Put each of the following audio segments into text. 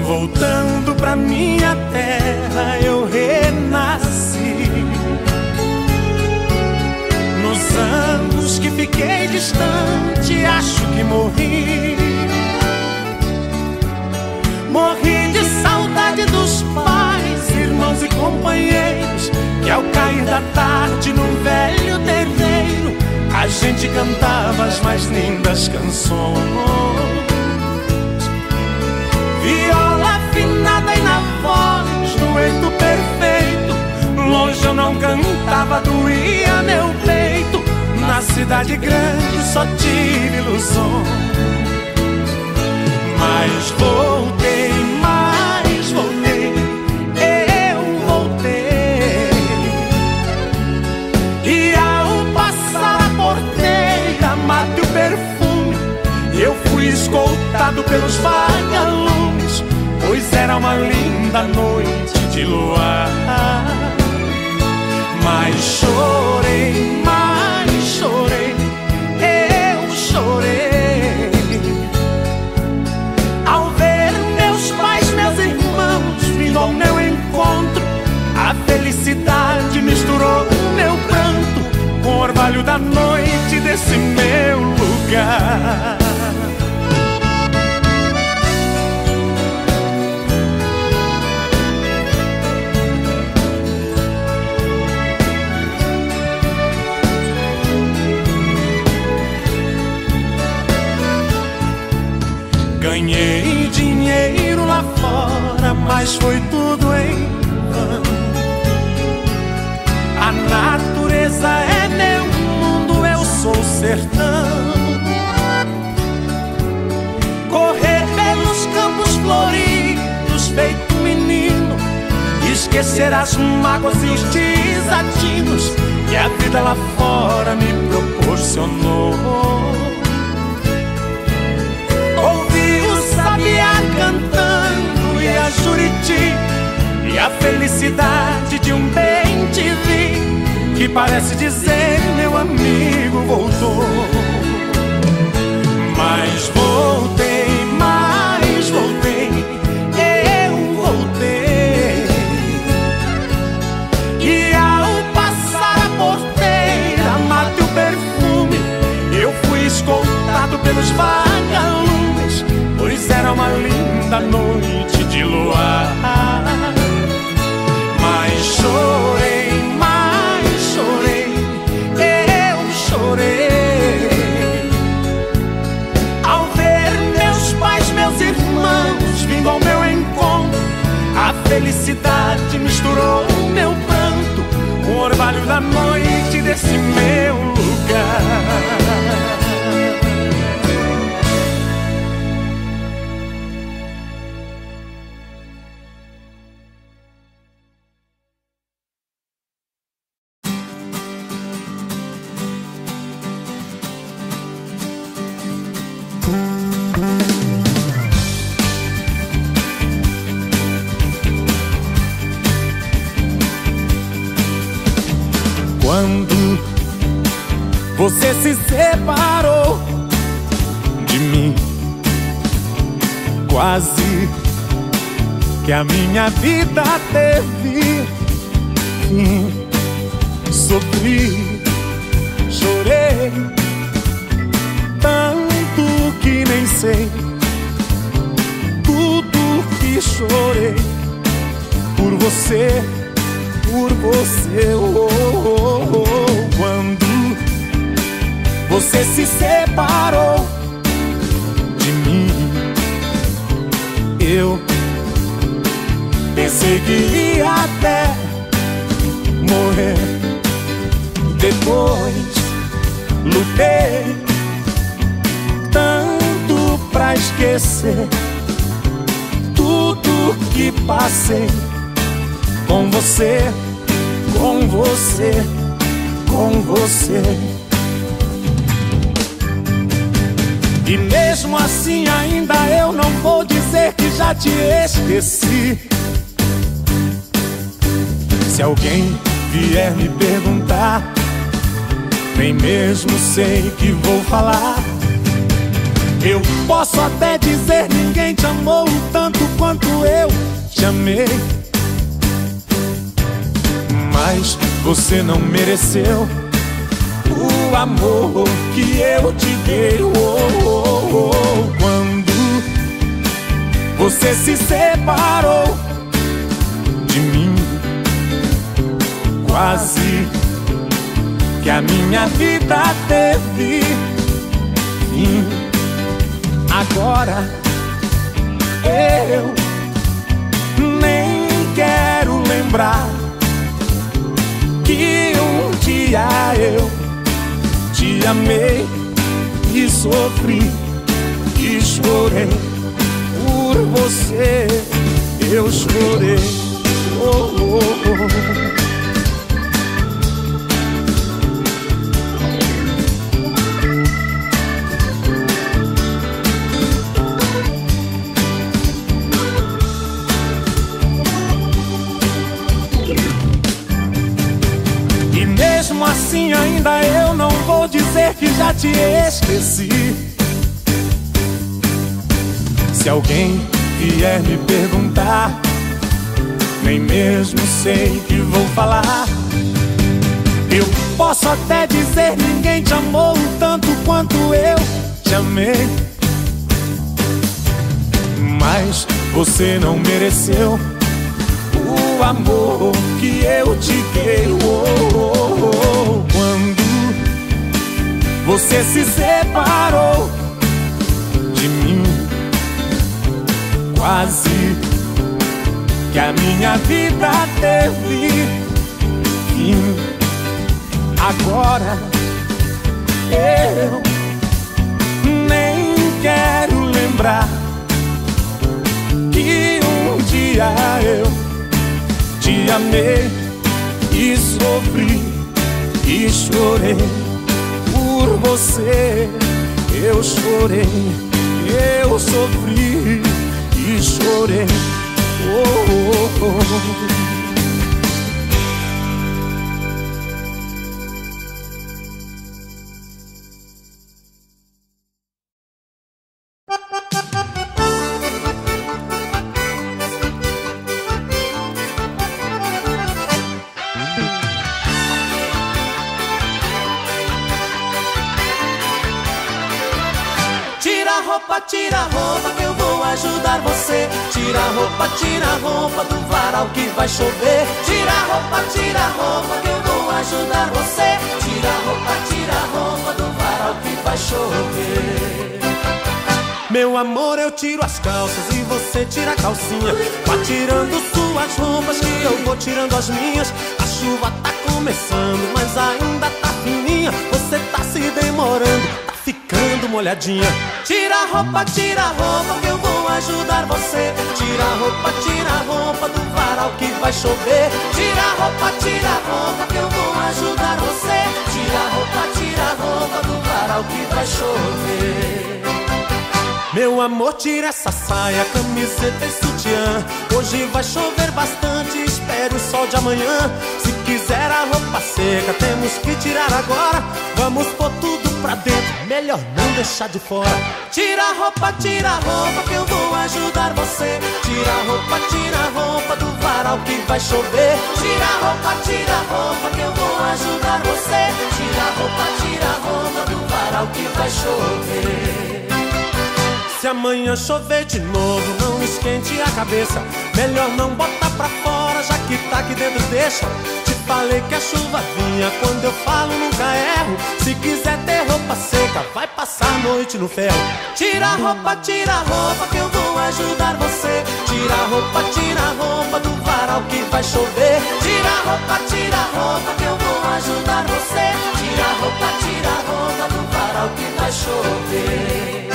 Voltando pra minha terra eu renasci. Nos anos que fiquei distante, acho que morri. Morri de saudade dos pais, irmãos e companheiros, que ao cair da tarde num velho terreiro a gente cantava as mais lindas canções. Viola afinada e na voz, dueto perfeito. Longe eu não cantava, doía meu peito. Na cidade grande só tive ilusões. Mas voltei, eu voltei. E ao passar a porteira, matei o perfume. Eu fui escoltado pelos vagalumes, pois era uma linda noite de luar. Mas chorei, eu chorei ao ver meus pais, meus irmãos vindo ao meu encontro. A felicidade misturou o meu pranto com o orvalho da noite desse meu lugar. Ganhei dinheiro lá fora, mas foi tudo em vão. A natureza é meu mundo, eu sou o sertão. Correr pelos campos floridos, feito menino, esquecer as mágoas e os desatinos que a vida lá fora me proporcionou. Cantando e a Juriti, e a felicidade de um bem te vi, que parece dizer meu amigo voltou. Mas voltei, eu voltei. E ao passar a porteira, matei o perfume. Eu fui escoltado pelos vagalumes, pois era uma linda noite de luar. Mas chorei, eu chorei ao ver meus pais, meus irmãos vindo ao meu encontro. A felicidade misturou o meu pranto com o orvalho da noite desse meu lugar. Quando você se separou de mim, quase que a minha vida teve fim. Sofri, chorei tanto que nem sei tudo que chorei por você, oh, oh, oh. Quando você se separou de mim, eu pensei que ia até morrer. Depois lutei tanto pra esquecer tudo que passei com você, com você, com você. E mesmo assim ainda eu não vou já te esqueci. Se alguém vier me perguntar, nem mesmo sei que vou falar. Eu posso até dizer: ninguém te amou tanto quanto eu te amei. Mas você não mereceu o amor que eu te dei. Quando você se separou de mim, quase que a minha vida teve fim. Agora eu nem quero lembrar que um dia eu te amei e sofri e chorei por você. Eu chorei, oh, oh, oh. Mesmo assim ainda eu não vou dizer que já te esqueci. Se alguém vier me perguntar, nem mesmo sei que vou falar. Eu posso até dizer: ninguém te amou tanto quanto eu te amei. Mas você não mereceu o amor que eu te dei. Quando você se separou de mim, quase que a minha vida teve fim. Agora eu nem quero lembrar que um dia eu te amei e sofri e chorei por você. Eu chorei, eu sofri e chorei, oh, oh, oh. Tira a roupa que eu vou ajudar você. Tira a roupa do varal que vai chover. Tira a roupa que eu vou ajudar você. Tira a roupa do varal que vai chover. Meu amor, eu tiro as calças e você tira a calcinha. Vá tirando suas roupas que eu vou tirando as minhas. A chuva tá começando, mas ainda tá fininha. Você tá se demorando, tá ficando molhadinha. Tira a roupa que eu vou ajudar você. Tira a roupa do varal que vai chover. Tira a roupa que eu vou ajudar você. Tira a roupa do varal que vai chover. Meu amor, tira essa saia, camiseta e sutiã. Hoje vai chover bastante, espere o sol de amanhã. Se quiser a roupa seca, temos que tirar agora. Vamos pôr tudo pra dentro, melhor não deixar de fora. Tira a roupa que eu vou ajudar você. Tira a roupa do varal que vai chover. Tira a roupa que eu vou ajudar você. Tira a roupa do varal que vai chover. Se amanhã chover de novo, não esquente a cabeça. Melhor não botar pra fora, já que tá aqui dentro deixa. Te falei que a chuva vinha, quando eu falo nunca erro. Se quiser ter roupa seca, vai passar a noite no ferro. Tira a roupa que eu vou ajudar você. Tira a roupa do varal que vai chover. Tira a roupa que eu vou ajudar você. Tira a roupa do varal que vai chover.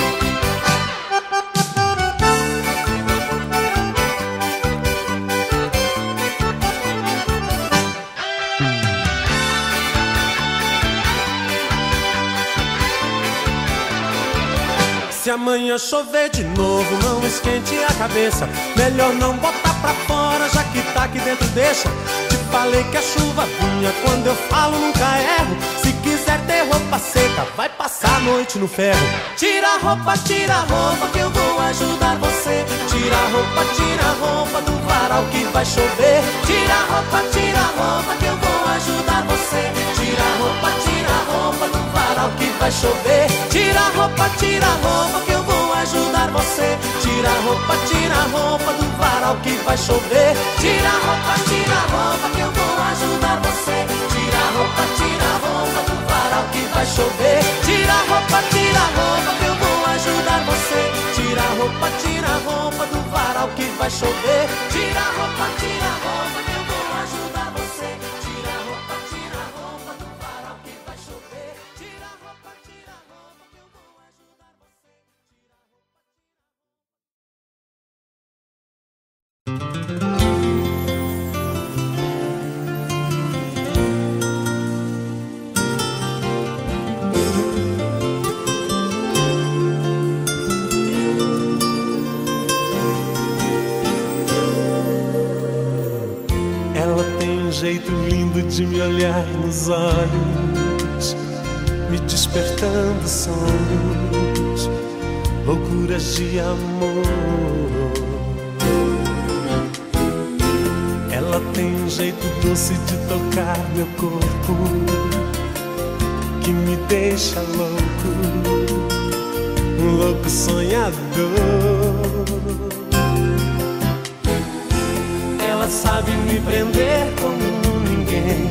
Se Se amanhã chover de novo, não esquente a cabeça. Melhor não botar pra fora, já que tá aqui dentro deixa. Te falei que a chuva vinha, quando eu falo nunca erro. Se quiser ter roupa seca, vai passar a noite no ferro. Tira a roupa que eu vou ajudar você. Tira a roupa do varal que vai chover. Tira a roupa que eu vou ajudar você. Tira a roupa do varal que vai chover. Tira a roupa que eu vou ajudar você. Tira a roupa do varal que vai chover. Tira a roupa que eu vou ajudar você. Tira a roupa do varal que vai chover. Tira a roupa que eu vou ajudar você. Tira a roupa do varal que vai chover. Tira a roupa que eu vou ajudar você. Tira a roupa do varal que vai chover. Tira a roupa que eu vou ajudar você. Ela tem um jeito lindo de me olhar nos olhos, me despertando sonhos, loucuras de amor. Ela tem um jeito doce de tocar meu corpo, que me deixa louco, um louco sonhador. Ela sabe me prender como ninguém,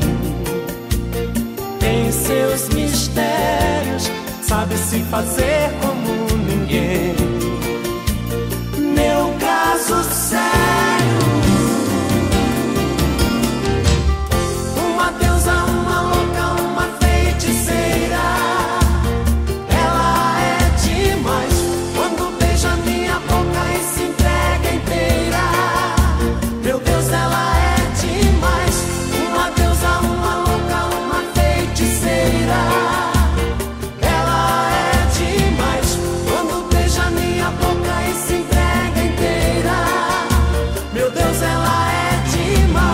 tem seus mistérios, sabe se fazer como ninguém. Meu caso sério, uma deusa, uma louca, uma feiticeira. Ela é demais quando beija minha boca e se entrega inteira. Meu Deus, ela é demais, uma deusa, uma louca, uma feiticeira. Ela é demais quando beija minha boca e se entrega inteira. Meu Deus, ela é demais.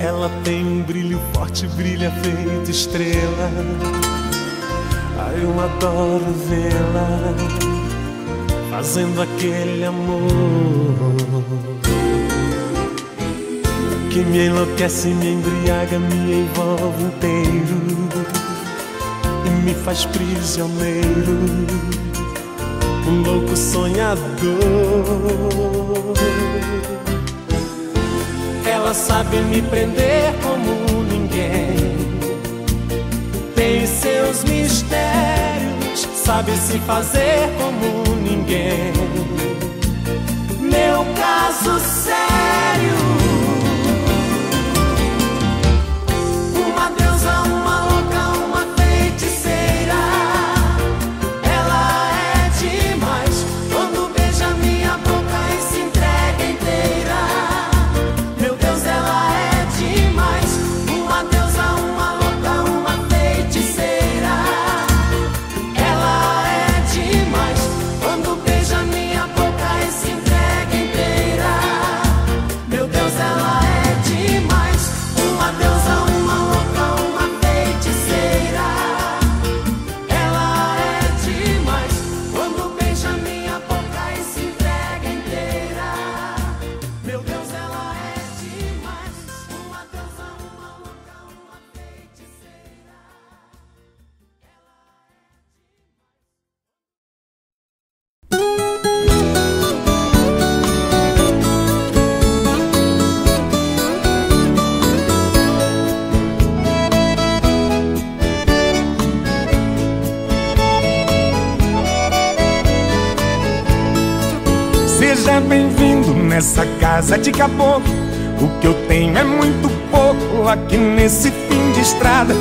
Ela tem um brilho forte, brilha feito estrela. Ai, eu adoro vê-la fazendo aquele amor que me enlouquece, me embriaga, me envolve inteiro e me faz prisioneiro, um louco sonhador. Ela sabe me prender como ninguém, tem seus mistérios, sabe se fazer como ninguém. Meu caso sério, uma deusa, uma louca, uma feiticeira. Ela é demais quando beija minha boca e se entrega inteira. Meu Deus, ela é demais, uma deusa, uma louca, uma feiticeira. Ela é demais quando beija minha boca e se entrega inteira. Meu Deus, ela é demais, uma deusa, uma louca, uma feiticeira. Ela é demais quando beija minha boca e se entrega inteira. Meu Deus, ela é demais, uma deusa, uma louca, uma feiticeira. Seja bem-vindo nessa casa de caboclo. O que eu tenho é muito pouco aqui nesse fim de estrada.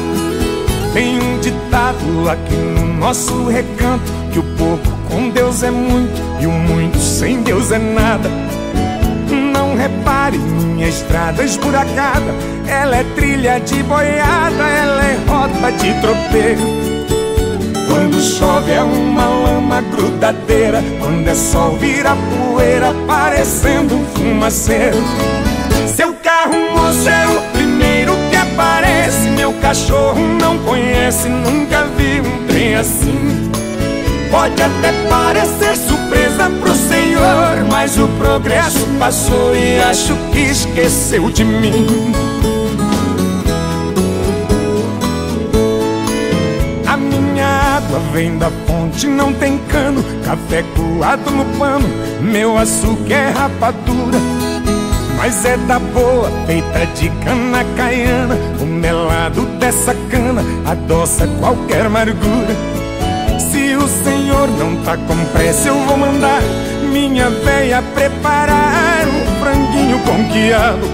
Tem um ditado aqui no nosso recanto, que o pouco com Deus é muito e o muito sem Deus é nada. Não repare minha estrada esburacada, ela é trilha de boiada, ela é rota de tropeiro. Quando chove é uma lama grudadeira, quando é sol vira poeira, parecendo um fumaceiro. Seu carro, moço, é o primeiro que aparece. Meu cachorro não conhece, nunca vi um trem assim. Pode até parecer surpresa pro senhor, mas o progresso passou e acho que esqueceu de mim. A minha água vem da fonte, não tem cano, café coado no pano, meu açúcar é rapadura, mas é da boa, feita de cana caiana. O melado dessa cana adoça qualquer amargura. Se o senhor não tá com pressa, eu vou mandar minha véia preparar um franguinho com quiabo.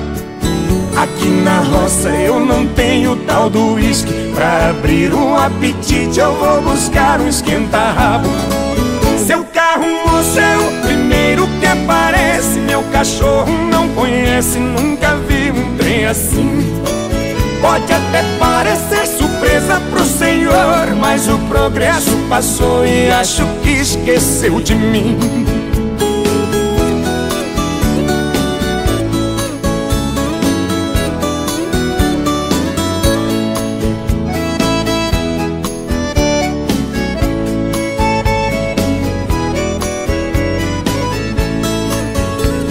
Aqui na roça eu não tenho tal do uísque, pra abrir um apetite eu vou buscar um esquenta-rabo. Seu carro, moço, é o primeiro que aparece. Meu cachorro não conhece, nunca vi um trem assim. Pode até parecer surpresa pro senhor, mas o progresso passou e acho que esqueceu de mim.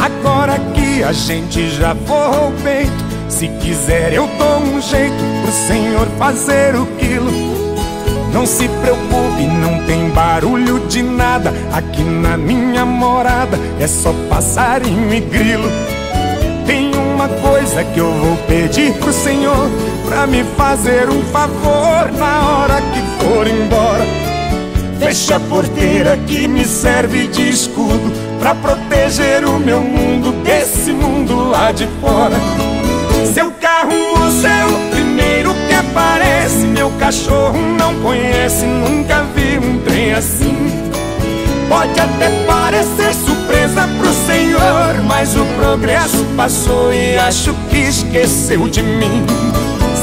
Agora que a gente já forrou o peito, se quiser eu dou um jeito pro senhor fazer o quilo. Não se preocupe, não tem barulho de nada. Aqui na minha morada é só passarinho e grilo. Tem uma coisa que eu vou pedir pro senhor, pra me fazer um favor na hora que for embora. Fecha a porteira que me serve de escudo, pra proteger o meu mundo desse mundo lá de fora. Seu carro, moço, é o primeiro que aparece. Meu cachorro não conhece, nunca vi um trem assim. Pode até parecer surpresa pro senhor, mas o progresso passou e acho que esqueceu de mim.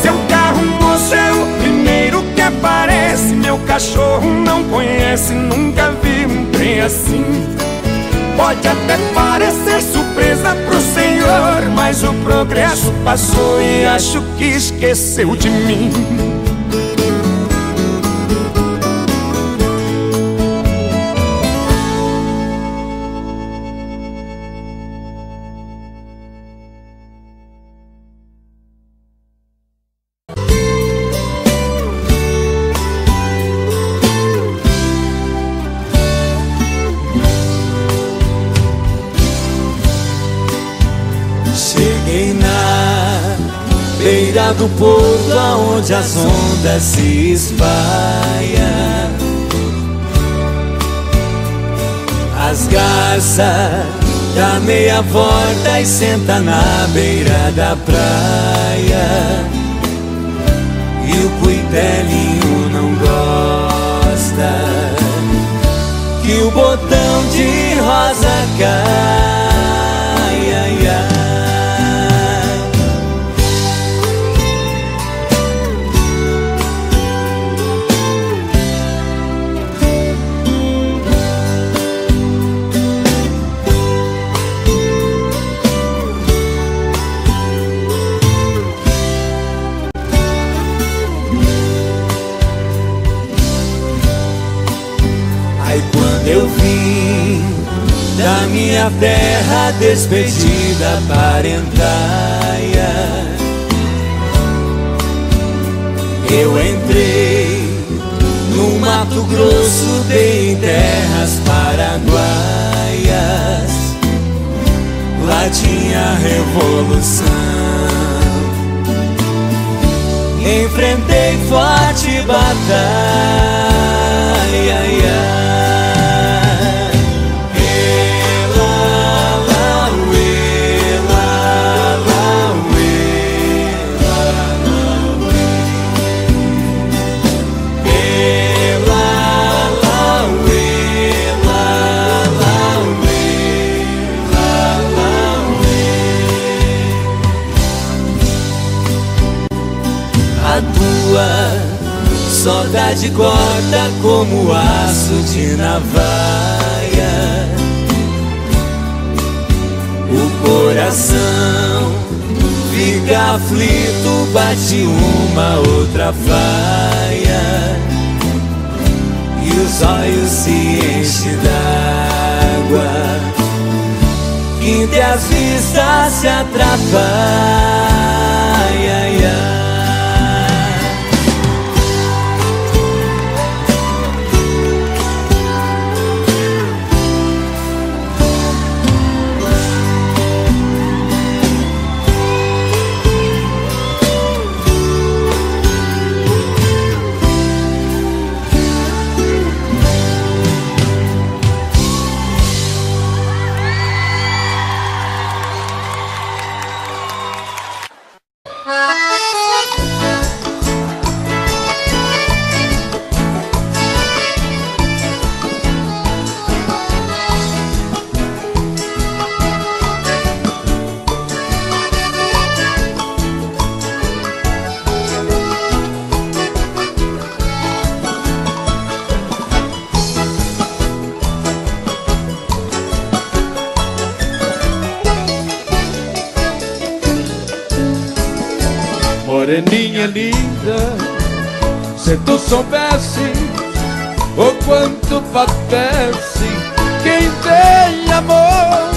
Seu carro, moço, é o primeiro que aparece. Meu cachorro não conhece, nunca vi um trem assim. Pode até parecer surpresa pro senhor, mas o progresso passou e acho que esqueceu de mim. Do porto aonde as ondas se espalham, as garças dá meia volta e senta na beira da praia, e o cuitelinho não gosta que o botão de rosa caia. Ai, ai. Eu vim da minha terra despedida parentaia, eu entrei no Mato Grosso, dei em terras paraguaias. Lá tinha revolução, enfrentei forte batalha. saudade corta como aço de navalha. O coração fica aflito, bate uma outra faia, e os olhos se enchem d'água, quinta e as vistas se atrapalham. Moreninha linda, se tu soubesse o quanto padece quem tem amor,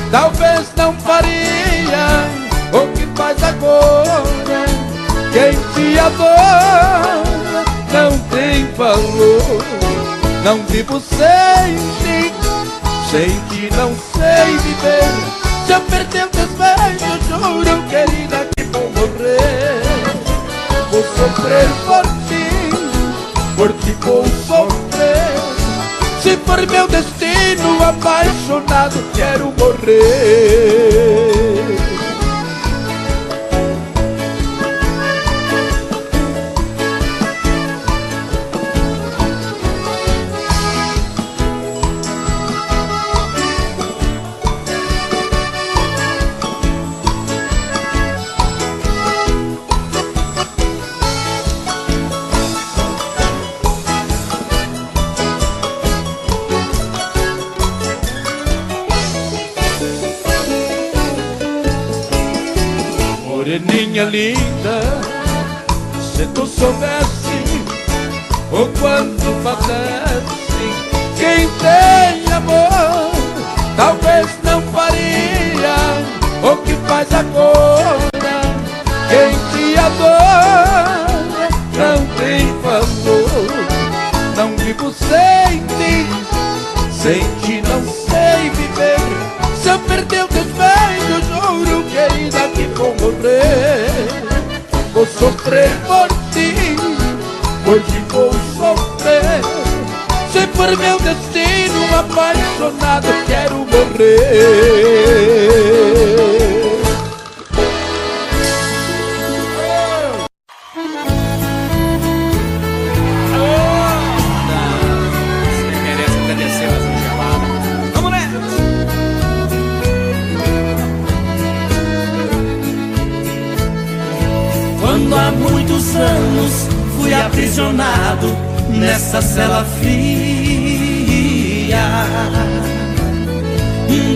talvez não faria o que faz agora. Quem te adora não tem valor. Não vivo sem ti não sei viver. Se eu perder o desvejo, juro, querida, que vou morrer. Vou sofrer por ti vou sofrer. Se for meu destino, apaixonado, quero morrer. Moreninha linda, se tu soubesse o quanto padece quem tem amor, talvez não faria o que faz agora. Quem te adora não tem valor. Não vivo sem ti não sei viver. Se eu perder o desvejo, juro, querida, que vou morrer. Vou sofrer por ti vou sofrer. Se for meu destino, apaixonado, quero morrer. Quando há muitos anos fui aprisionado nessa cela fria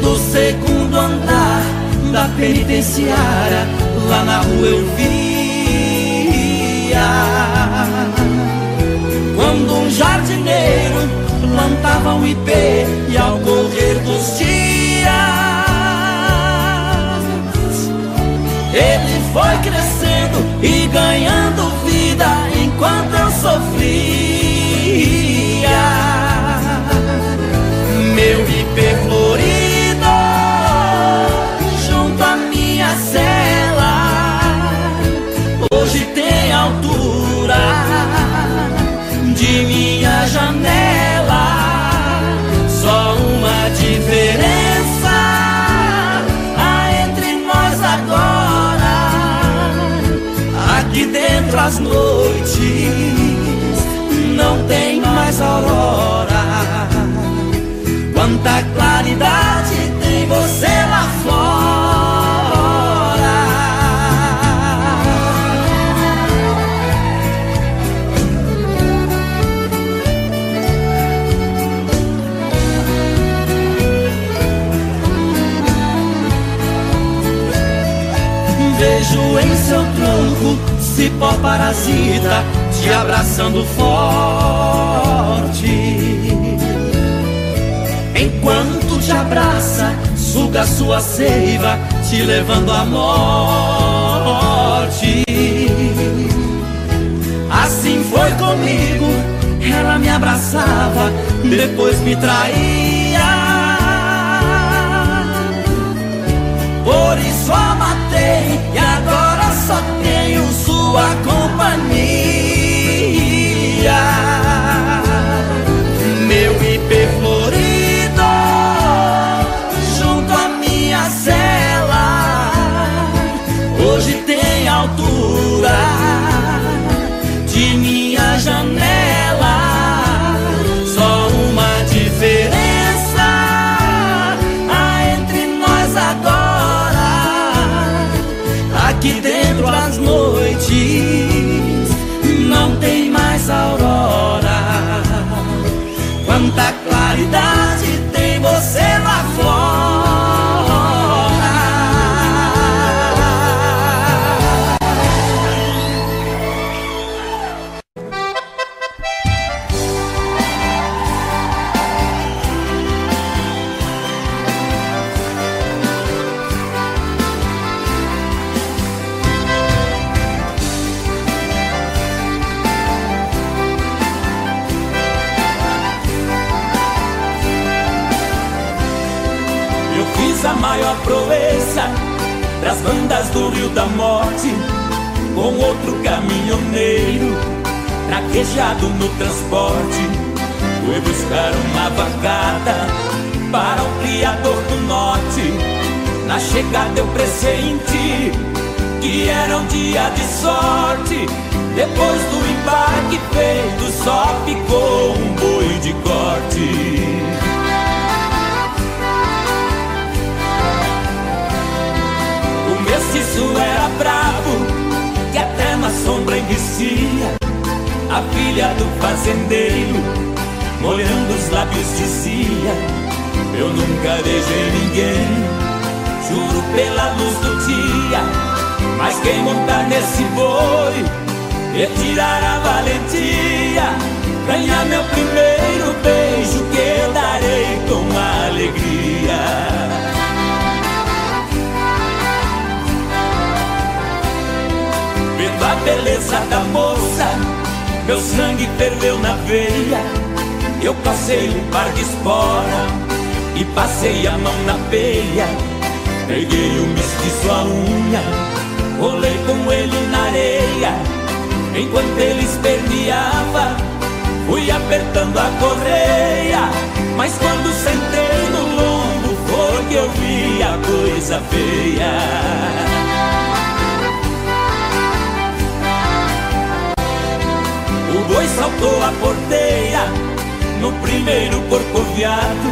do segundo andar da penitenciária, lá na rua eu via quando um jardineiro plantava um ipê, e ao correr dos dias ele foi crescendo e ganhando vida enquanto eu sofria. Meu ipê florido junto à minha cela hoje tem altura de minha janela. Só uma diferença há entre nós agora: aqui dentro as noites não tem mais aurora. Quanta claridade tem você lá fora. vejo em seu tronco cipó parasita te abraçando forte. Enquanto te abraça, suga sua seiva, te levando à morte. Assim foi comigo, ela me abraçava, depois me traía. Por isso a matei e agora só tenho sua companhia. Meu ipê florido junto à minha cela, hoje tem altura de minha janela. Só uma diferença há entre nós agora: aqui dentro as noites não tem mais aurora. Quanta claridade tem você lá fora. A maior proeza das bandas do Rio da Morte, com outro caminhoneiro traquejado no transporte. Fui buscar uma vacada para o criador do norte. Na chegada eu pressenti que era um dia de sorte. Depois do embarque feito, só ficou um boi de corte. Isso era bravo, que até na sombra enricia. A filha do fazendeiro, molhando os lábios, dizia: eu nunca beijei ninguém, juro pela luz do dia. Mas quem montar nesse boi e tirar a valentia, ganhar meu primeiro beijo, que eu darei com alegria. Vendo a beleza da moça, meu sangue ferveu na veia. Eu passei um par de espora e passei a mão na peia. Peguei o mestiço à unha, rolei com ele na areia. Enquanto ele esperneava, fui apertando a correia. Mas quando sentei no lombo, foi que eu vi a coisa feia. O boi saltou a porteira no primeiro corcoviado,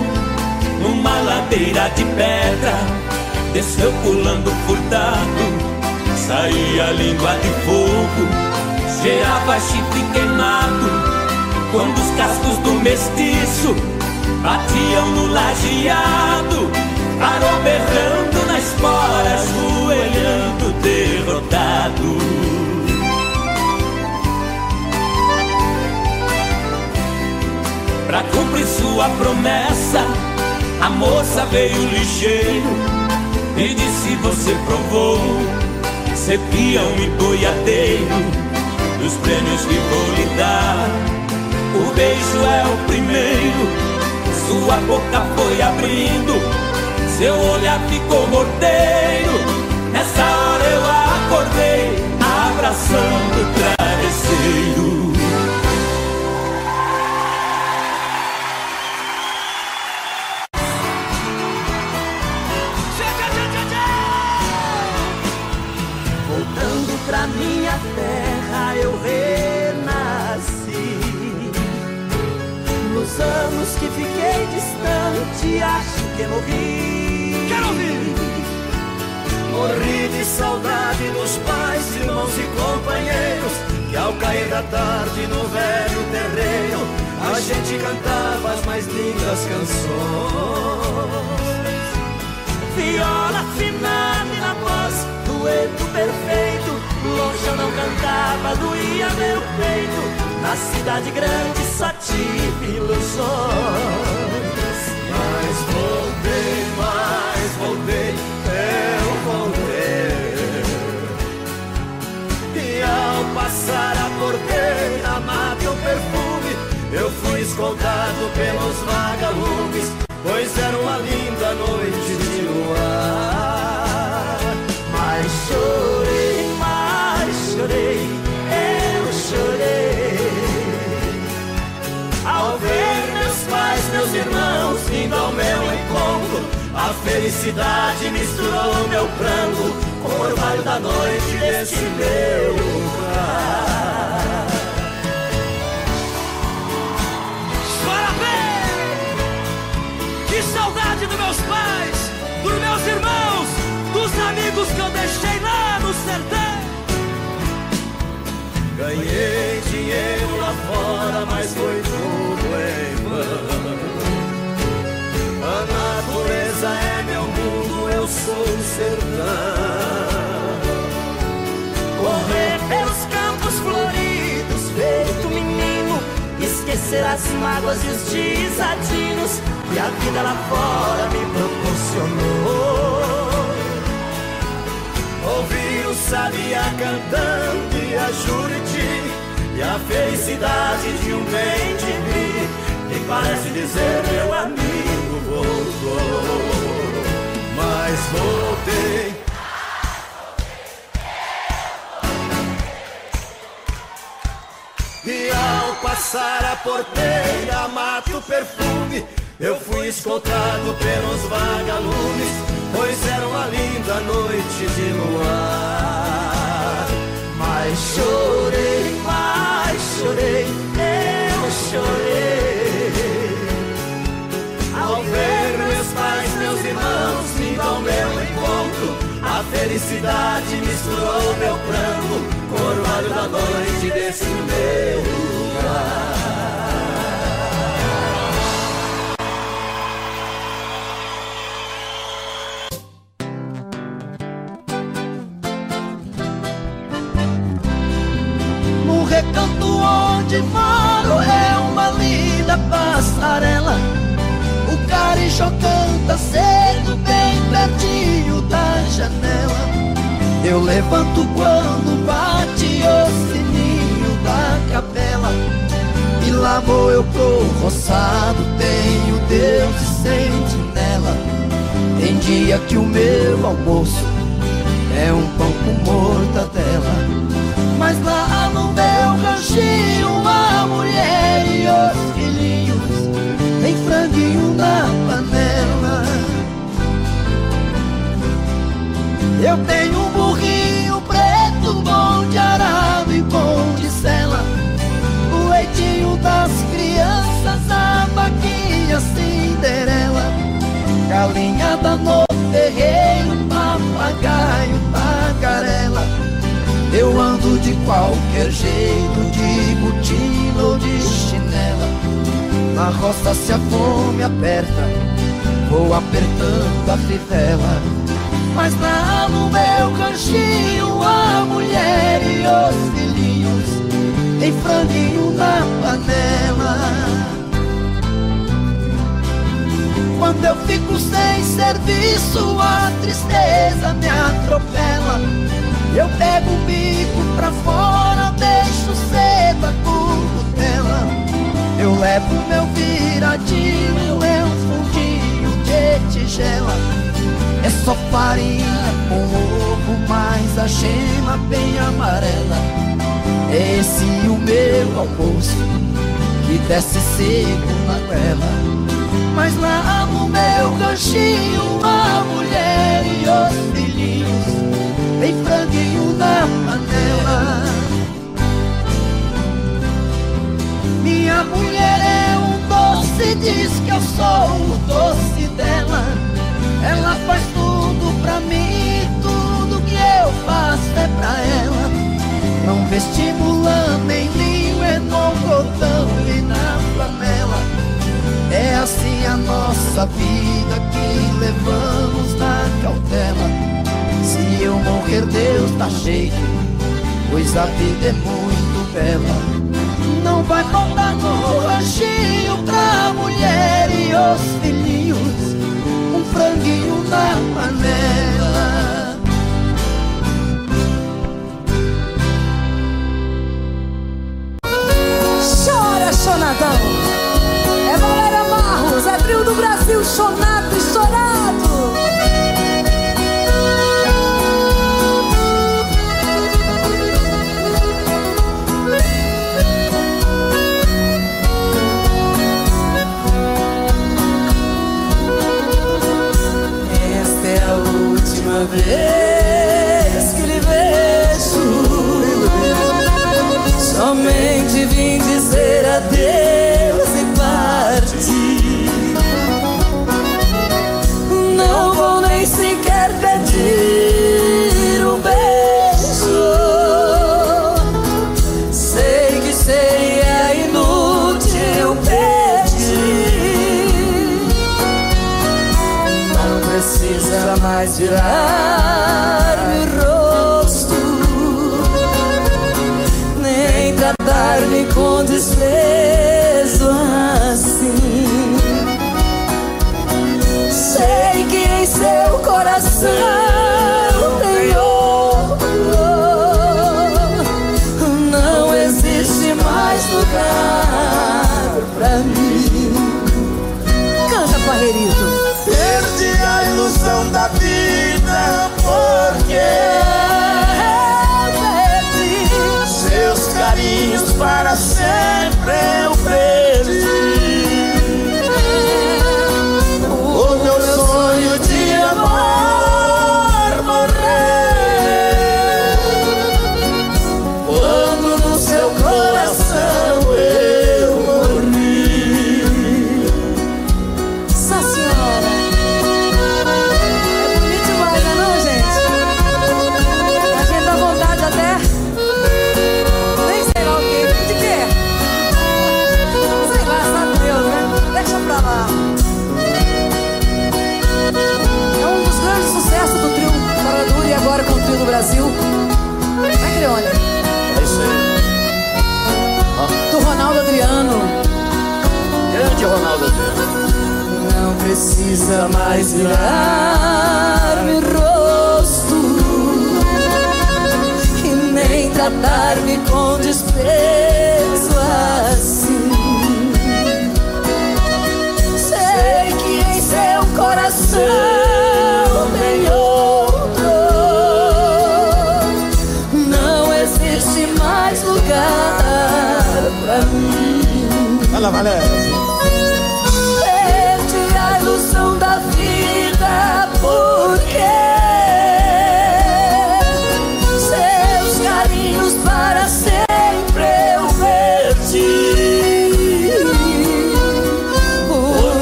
numa ladeira de pedra, desceu pulando furtado. Saía língua de fogo, cheirava chifre queimado. Quando os cascos do mestiço batiam no lajeado, parou berrando na espora, ajoelhando derrotado. Pra cumprir sua promessa, a moça veio ligeiro e disse: você provou ser peão e boiadeiro dos prêmios que vou lhe dar. O beijo é o primeiro, sua boca foi abrindo, seu olhar ficou morteiro. Nessa hora eu acordei, abraçando o travesseiro. Pra minha terra eu renasci. Nos anos que fiquei distante, acho que morri. Quero ouvir! Morri de saudade dos pais, irmãos e companheiros, que ao cair da tarde no velho terreiro a gente cantava as mais lindas canções. Viola afinada e na voz, dueto perfeito, cantava, doía meu peito. Na cidade grande só tive ilusões. Mas voltei, eu voltei. E ao passar a porteira, amava o perfume, eu fui escoltado pelos vagalumes, pois era uma linda noite de luar. Mas chorei, eu chorei ao ver meus pais, meus irmãos vindo ao meu encontro. A felicidade misturou meu pranto com o orvalho da noite desse meu lugar. Parabéns! Que saudade dos meus pais, dos meus irmãos, dos amigos que eu deixei lá no sertão. Ganhei dinheiro lá fora, mas foi tudo em vão. A natureza é meu mundo, eu sou o sertão. Correr pelos campos floridos, feito menino, esquecer as mágoas e os desatinos que a vida lá fora me proporcionou. Ouvir o sabiá cantando e a Juriti, e a felicidade de um bem-de-vi, que parece dizer meu amigo voltou. Mas voltei. E ao passar a porteira, mato perfume, eu fui escoltado pelos vagalumes, pois era uma linda noite de luar. Mas chorei, eu chorei ao ver meus pais, meus irmãos vindo ao meu encontro. A felicidade misturou meu pranto com o orvalho da noite desse meu lugar. No recanto onde moro é uma linda passarela. O carijó canta cedo bem pertinho da janela. Eu levanto quando bate o sininho da capela, e lá vou eu pro roçado, tenho Deus e sentinela. Tem dia que o meu almoço é um pão com mortadela, mas lá no meu ranchinho a mulher e os filhinhos tem franguinho na panela. Eu tenho um burrinho preto, bom de arado e bom de sela, o leitinho das crianças, a vaquinha Cinderela, galinhada no terreiro, papagaio, tagarela. Eu ando de qualquer jeito, de botina ou de chinela. Na roça se a fome aperta, vou apertando a fivela. Mas lá no meu ranchinho a mulher e os filhinhos tem franguinho na panela. Quando eu fico sem serviço, a tristeza me atropela. Eu pego o bico pra fora, deixo cedo a currutela. Eu levo meu viradinho, é um fundinho de tigela. É só farinha com ovo, mas a gema bem amarela. É esse o meu almoço, que desce seco na goela. Mas lá no meu ranchinho a mulher e os filhinhos tem franguinho na panela. Minha mulher é um doce, diz que eu sou o doce dela. Ela faz tudo pra mim, tudo que eu faço é pra ela. Não vestibulando nem linho, é no cordão e na flanela. É assim a nossa vida que levamos na cautela. Se eu morrer, Deus dá jeito, pois a vida é muito bela. Não vai faltar no ranchinho pra mulher e os filhinhos um franguinho na panela. Chora, Chonadão! É Valéria Marros, é trio do Brasil, chonado e chorado! Esta é a última vez que lhe vejo. Somente vim dizer adeus e partir. Não vou nem sequer pedir um beijo. Sei que seria inútil pedir. Não precisa mais virar meu rosto, nem tratar-me com desprezo assim. Sei que em seu coração tem outro. Não existe mais lugar pra mim. Canta, Parreirito! Perdi a ilusão da vida porque perdi seus carinhos para sempre eu perdi. O meu sonho de amor morreu quando no seu coração eu morri. Nossa Senhora! É bonito demais, né não, gente? A gente dá vontade até... Nem sei lá o que. De quê? Sei lá, sabe Deus, né? Deixa pra lá. É um dos grandes sucessos do trio Paradura e agora com o trio do Brasil. Vai, Creone. É isso aí. Do Ronaldo Adriano. Grande Ronaldo Adriano. Não precisa mais virar-me rosto e nem tratar-me com desprezo assim. Sei que em seu coração tem outro. Não existe mais lugar pra mim. Fala, Valéria. Perdi a ilusão da vida porque seus carinhos para sempre eu perdi. O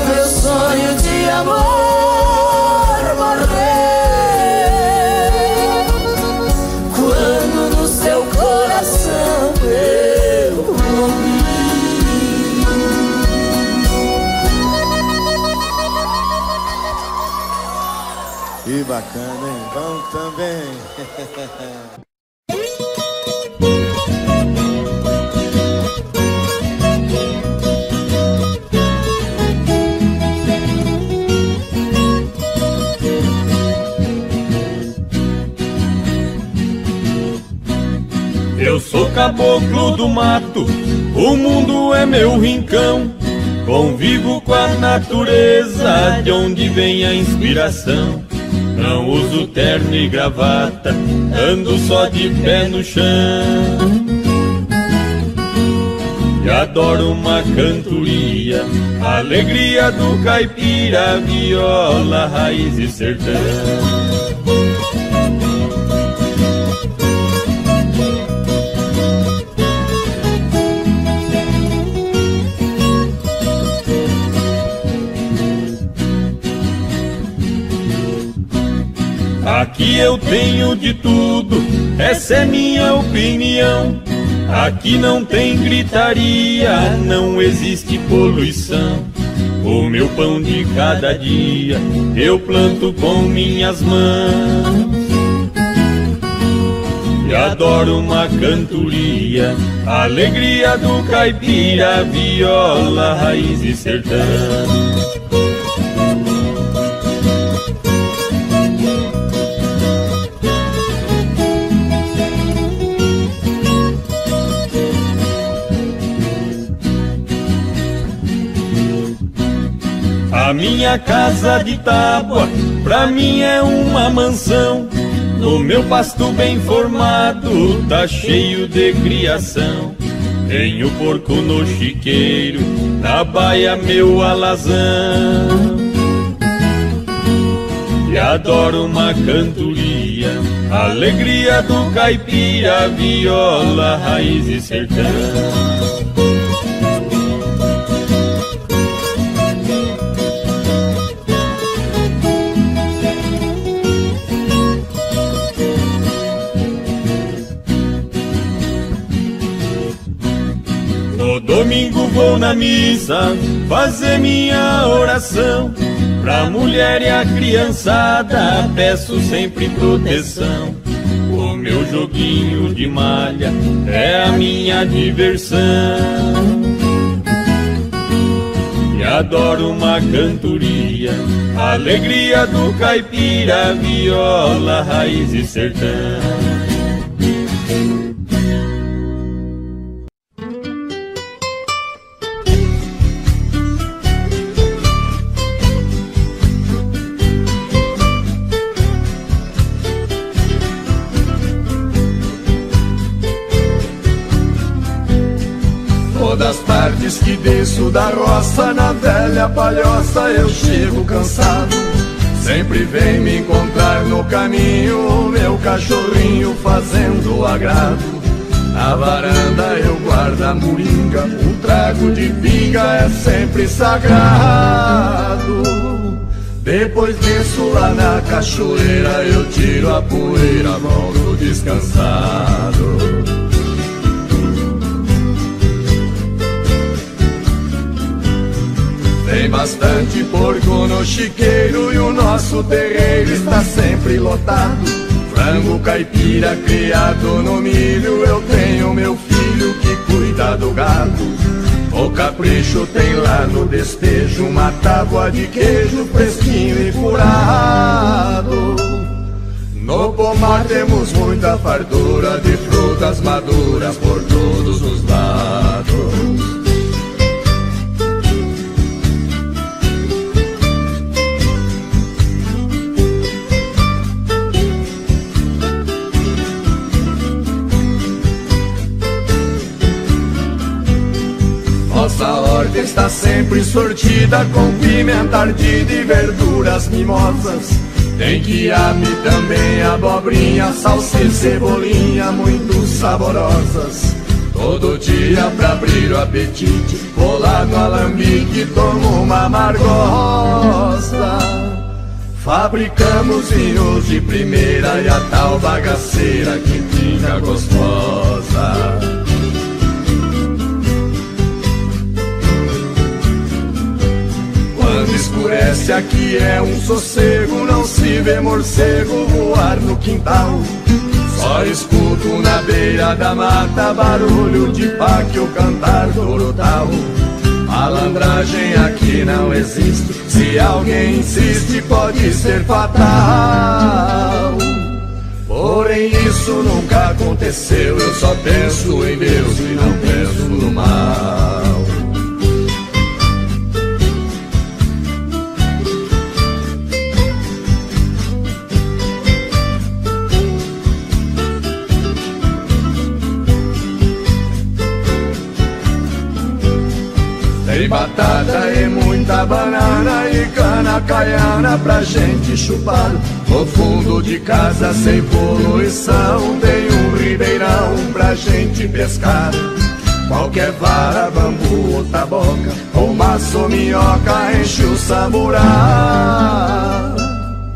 meu sonho de amor morreu quando no seu coração eu morri. Que bacana, hein? Bom também. Eu sou caboclo do mato, o mundo é meu rincão. Convivo com a natureza, de onde vem a inspiração. Não uso terno e gravata, ando só de pé no chão. E adoro uma cantoria, a alegria do caipira, viola, raiz e sertão. Aqui eu tenho de tudo, essa é minha opinião. Aqui não tem gritaria, não existe poluição. O meu pão de cada dia eu planto com minhas mãos. e adoro uma cantoria, a alegria do caipira, viola, raiz e sertão. A minha casa de tábua, pra mim é uma mansão. No meu pasto bem formado, tá cheio de criação. Tenho porco no chiqueiro, na baia meu alazão. E adoro uma cantoria, alegria do caipira, viola, raiz e sertão. Domingo vou na missa fazer minha oração. Pra mulher e a criançada peço sempre proteção. O meu joguinho de malha é a minha diversão. E adoro uma cantoria, alegria do caipira, viola, raiz e sertão. Das tardes que desço da roça, na velha palhoça eu chego cansado. Sempre vem me encontrar no caminho o meu cachorrinho fazendo agrado. Na varanda eu guardo a moringa, um trago de pinga é sempre sagrado. Depois desço lá na cachoeira, eu tiro a poeira, volto descansado. Tem bastante porco no chiqueiro e o nosso terreiro está sempre lotado. Frango caipira criado no milho, eu tenho meu filho que cuida do gado. O capricho tem lá no despejo uma tábua de queijo fresquinho e furado. No pomar temos muita fartura de frutas maduras por todos os lados. Nossa horta está sempre sortida com pimenta ardida e verduras mimosas. Tem quiabo também, abobrinha, salsa e cebolinha muito saborosas. Todo dia pra abrir o apetite, vou lá no alambique e tomo uma amargosa. Fabricamos vinhos de primeira e a tal bagaceira que fica gostosa. Quando escurece aqui é um sossego, não se vê morcego voar no quintal. Só escuto na beira da mata barulho de páquio cantar total. Malandragem aqui não existe, se alguém insiste pode ser fatal. Porém isso nunca aconteceu, eu só penso em Deus e não penso no mal. Tem batata e muita banana e cana caiana pra gente chupar. No fundo de casa sem poluição tem um ribeirão pra gente pescar. Qualquer vara, bambu ou taboca, ou maço ou minhoca enche o samburá.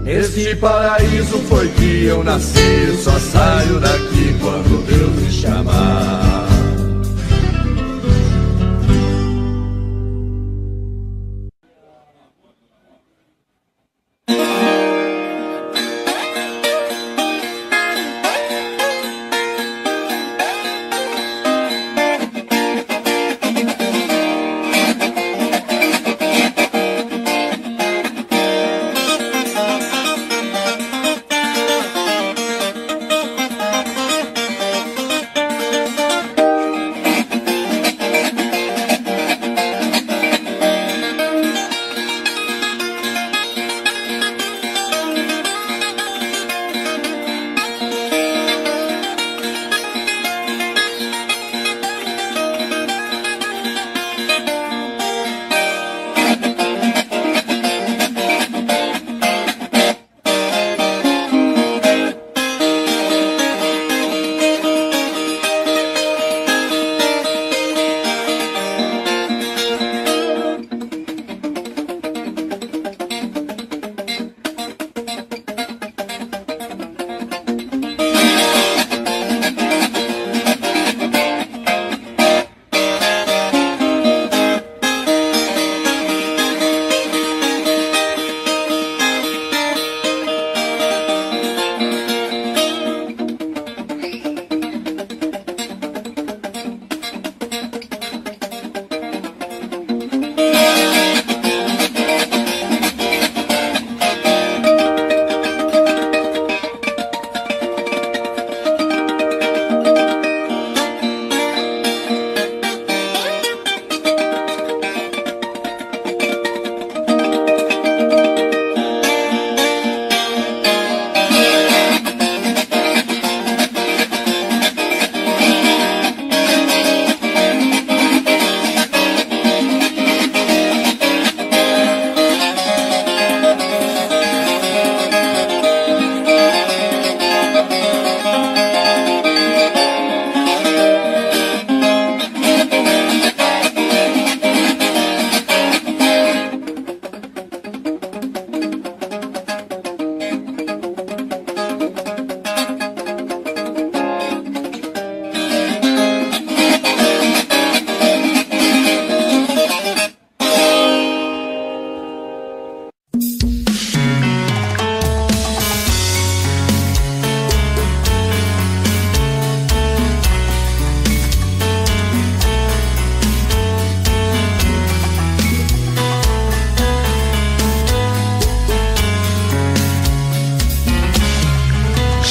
Neste paraíso foi que eu nasci, só saio daqui quando Deus me chamar.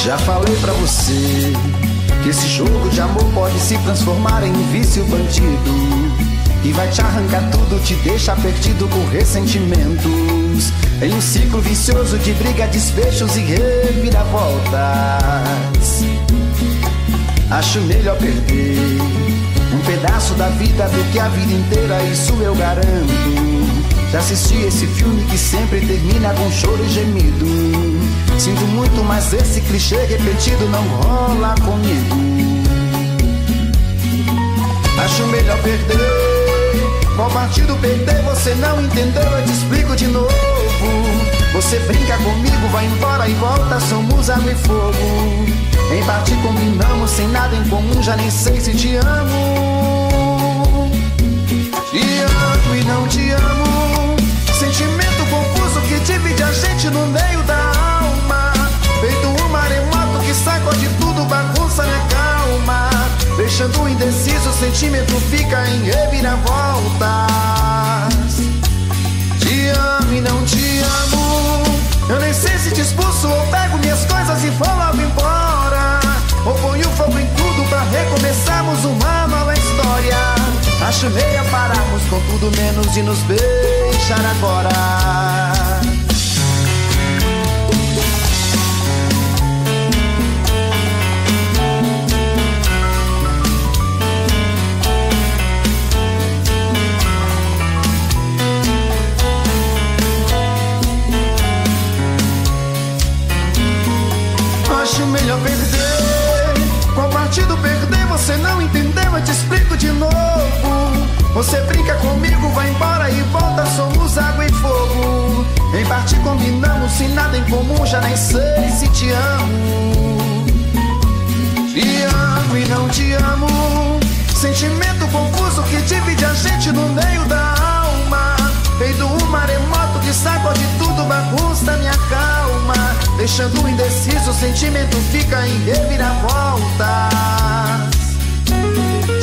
Já falei pra você que esse jogo de amor pode se transformar em um vício bandido, que vai te arrancar tudo, te deixar perdido por ressentimentos, em um ciclo vicioso de briga, desfechos e reviravoltas. Acho melhor perder um pedaço da vida do que a vida inteira, isso eu garanto. Já assisti esse filme que sempre termina com choro e gemido. Sinto muito, mas esse clichê repetido não rola comigo. Acho melhor perder. Qual partido perder? Você não entendeu, eu te explico de novo. Você brinca comigo, vai embora e volta, somos água e fogo. Em parte combinamos, sem nada em comum, já nem sei se te amo. Te amo e não te amo. Sentimento confuso que divide a gente no meio da alma. Feito um maremoto que sacode tudo, bagunça minha calma. Deixando indeciso, o sentimento fica em reviravoltas. Te amo e não te amo. Eu nem sei se te expulso ou pego minhas coisas e vou logo embora, ou ponho fogo em tudo pra recomeçarmos uma nova história. Acho melhor pararmos com tudo menos de nos beijar agora. Acho melhor perder. Qual partido perder? Você não entendeu, eu te explico de novo. Você brinca comigo, vai embora e volta, somos água e fogo. Em parte combinamos, sem nada em comum, já nem sei se te amo. Te amo e não te amo. Sentimento confuso que divide a gente no meio da alma. Feito um maremoto que sacode tudo, bagunça minha calma. Deixando indeciso, o sentimento fica em reviravoltas.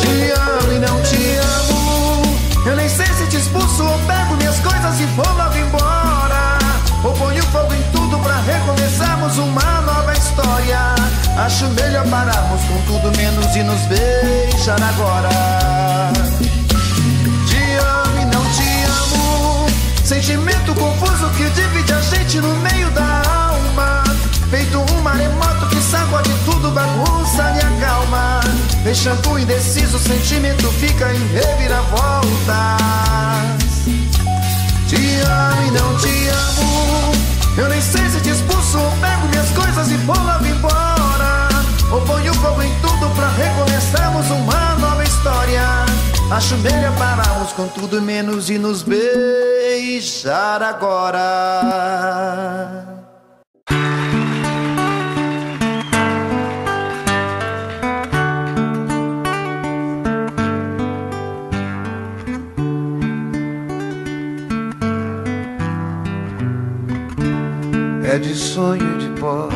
Te amo e não te amo. Eu nem sei se te expulso ou pego minhas coisas e vou logo embora, ou ponho fogo em tudo pra recomeçarmos uma nova história. Acho melhor pararmos com tudo menos de nos beijar agora. Te amo e não te amo. Sentimento confuso que divide a gente no meio da alma. Feito um maremoto que sacode tudo, bagunça minha calma. Deixando indeciso, o sentimento fica em reviravoltas. Te amo e não te amo. Eu nem sei se te expulso ou pego minhas coisas e vou logo embora, ou ponho fogo em tudo pra recomeçarmos uma nova história. Acho melhor pararmos com tudo menos de nos beijar agora. É de sonho de pó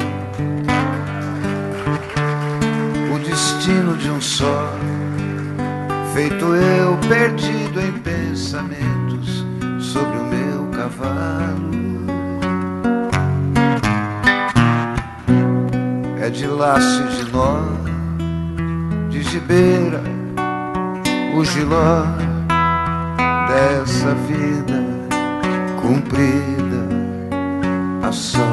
o destino de um só, feito eu perdido em pensamentos sobre o meu cavalo. É de laço e de nó, de gibeira, o giló dessa vida cumprida a sol.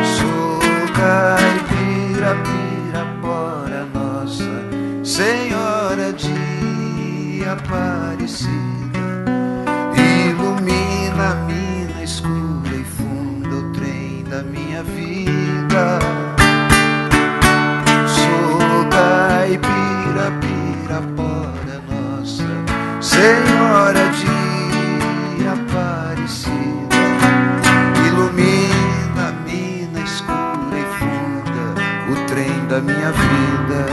Sou caipira, pirapora nossa Senhora de Aparecida, ilumina a mina escura e funda o trem da minha vida. Sou caipira, pirapora nossa Senhora de Aparecida, ilumina a mina escura e funda o trem da minha vida.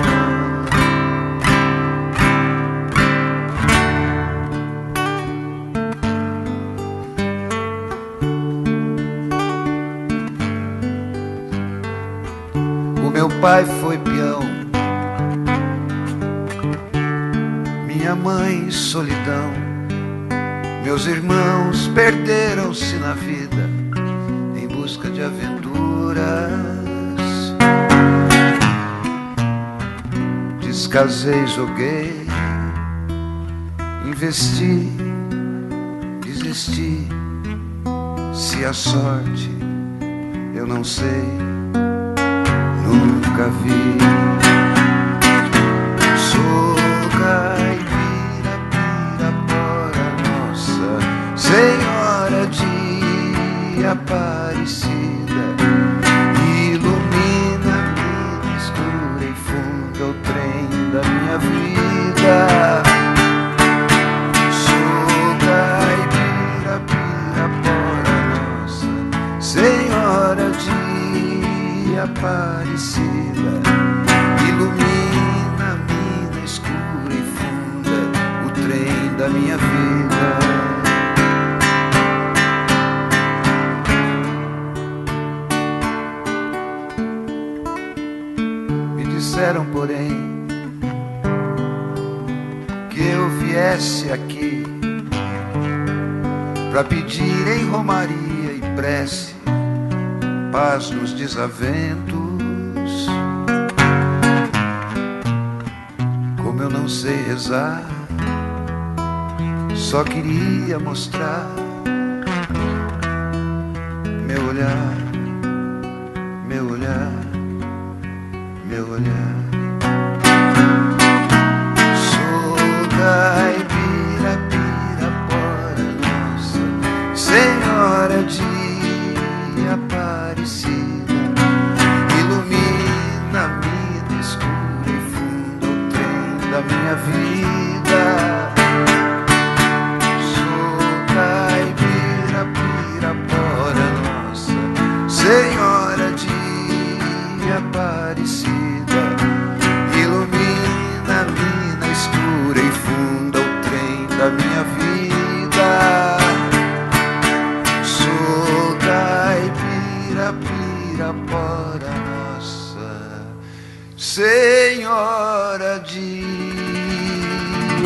O meu pai foi peão, minha mãe solidão. Meus irmãos perderam-se na vida em busca de aventura. Descasei, joguei, investi, desisti. Se a sorte eu não sei, nunca vi. Sou caipira, Pirapora, Nossa Senhora de Aparecida, ilumina-me escura e funda o trem da minha vida. Sou caipira, Pirapora, Nossa Senhora de Aparecida, ilumina-me na escura e funda o trem da minha vida. Disseram, porém, que eu viesse aqui pra pedir em romaria e prece paz nos desaventos. Como eu não sei rezar, só queria mostrar meu olhar, meu olhar, meu olhar. Sou caipira, Pirapora, Nossa Senhora de Aparecida, ilumina-me na escura e funda o trem da minha vida. Sou caipira, Pirapora, Nossa Senhora de Aparecida, ilumina-me na escura e funda o trem da minha vida. Sou caipira, Pirapora, Nossa Senhora de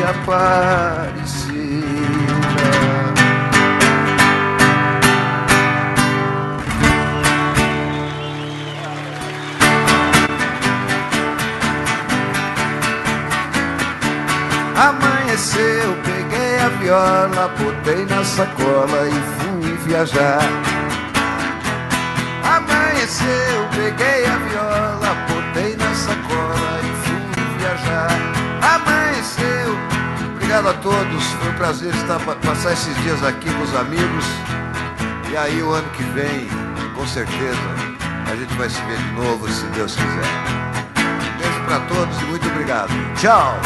Aparecida. Amanheceu, peguei a viola, botei na sacola e fui viajar. Amanheceu, peguei a viola, botei na sacola e fui viajar. Amanheceu. Obrigado a todos, foi um prazer passar esses dias aqui com os amigos. E aí o ano que vem, com certeza, a gente vai se ver de novo, se Deus quiser. Um beijo pra todos e muito obrigado. Tchau!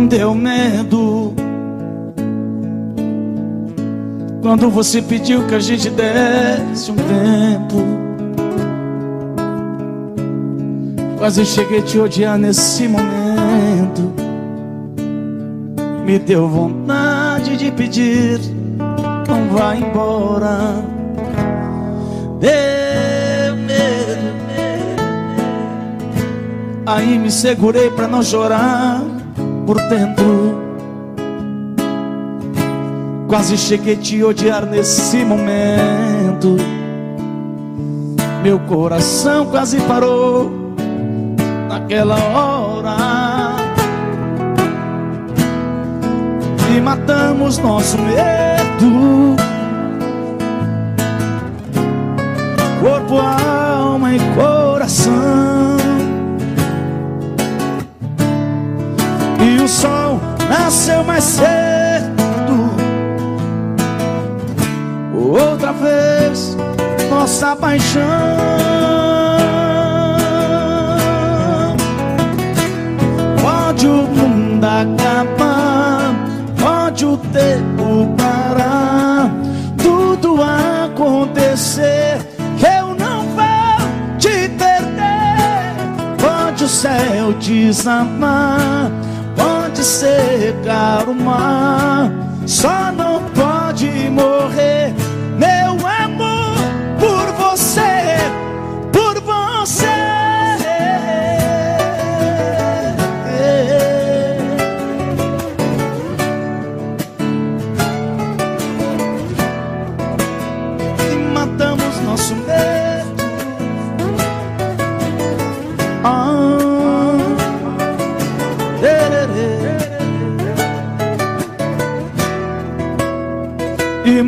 Deu medo quando você pediu que a gente desse um tempo. Quase cheguei a te odiar nesse momento. Me deu vontade de pedir, não vá embora. Deu medo, aí me segurei pra não chorar por dentro. Quase cheguei a te odiar nesse momento. Meu coração quase parou naquela hora. E matamos nosso medo, corpo, alma e coração. E o sol nasceu mais cedo. Outra vez nossa paixão. Pode o mundo acabar, pode o tempo parar, tudo acontecer, eu não vou te perder. Pode o céu desamar, pode secar o mar, só não pode morrer meu amor por você, por você.